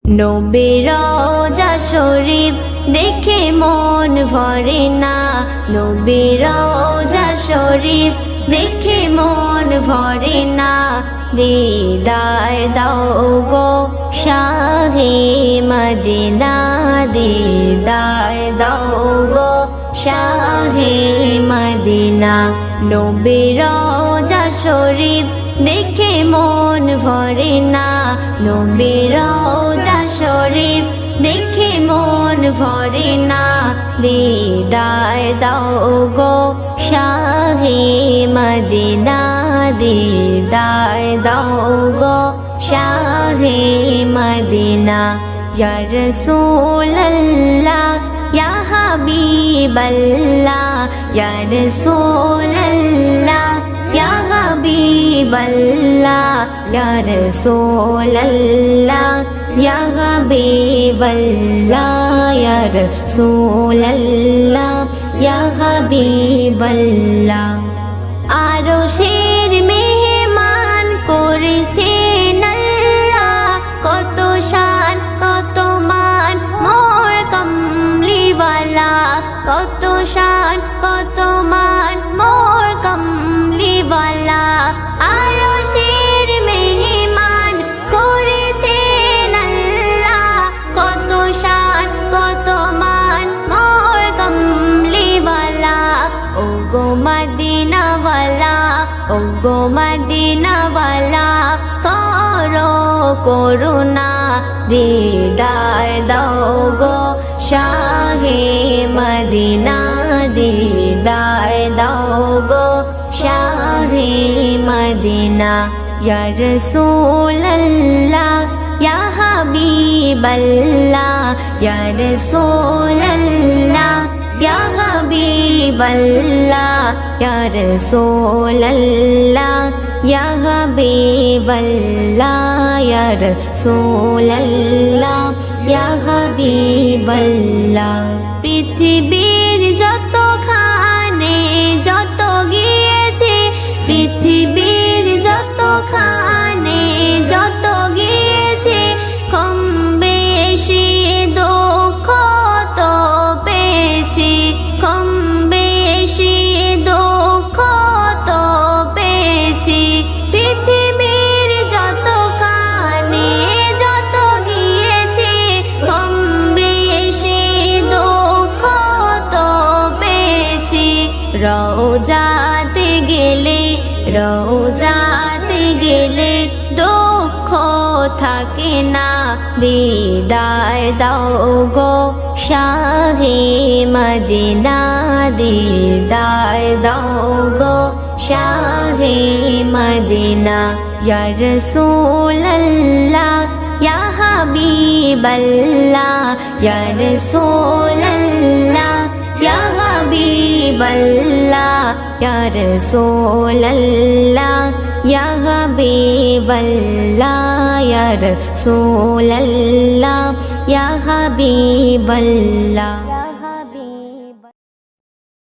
নবীর রওজা শরীফ দেখে মন ভরে না, নবীর রওজা শরীফ দেখে মন ভরে না। দিদার দাও গো শাহে মদিনা, দিদার দাও গো শাহে মদিনা। নবীর রওজা শরীফ দেখে মন ভরে না, নবীর রওজা শরীফ দেখে মন ভরে না। দিদার দাও গো শাহে মদিনা, দিদার দাও গো শাহে মদিনা। ইয়া রাসূলুল্লাহ ইয়া হাবিবাল্লাহ, ইয়া রাসূলুল্লাহ ইয়া হাবিবাল্লাহ, ইয়া রাসূলুল্লাহ ইয়া হাবিবাল্লাহ, ইয়া রাসূলুল্লাহ ইয়া হাবিবাল্লাহ। আরশের মেহমান করেছেন আল্লাহ, কত শান কত মান মোর কমলিওয়ালা, কত শান কত মান মোর কমলিওয়ালা। আরশের মেহমান করেছেন আল্লাহ, কত শান কত মান মোর কমলিওয়ালা। ও গো মদিনাওয়ালা, ও গো মদিনাওয়ালা, করো করুণা, দিদার দাও গো শাহে মদিনা, দিদার দাও গো শাহে মদিনা। ইয়া রাসূলুল্লাহ ইয়া হাবিবাল্লাহ, ইয়া রাসূলুল্লাহ ইয়া হাবিবাল্লাহ, ইয়া রাসূলুল্লাহ ইয়া হাবিবাল্লাহ, ইয়া রাসূলুল্লাহ ইয়া হাবিবাল্লাহ। পৃথিবীর যতখানে যত গিয়েছে, পৃথিবীর যতখানে যত গিয়েছে, কম বেশি দুঃখ তো পেয়েছি, কম বেশি দুঃখ তো পেয়েছি। পৃথিবীর যতখানে যত গিয়েছে, কম বেশি দুঃখ তো পেয়েছি। রওজাতে গেলে, রওজাতে গেলে দুঃখ থাকে না, দিদার দাও গো শাহে মদিনা, দিদার দাও গো শাহে মদিনা। ইয়া রাসূলুল্লাহ ইয়া হাবিবাল্লাহ, ইয়া রাসূলুল্লাহ ইয়া হাবিবাল্লাহ, ইয়া রাসূলুল্লাহ ইয়া হাবিবাল্লাহ, ইয়া রাসূলুল্লাহ ইয়া হাবিবাল্লাহ।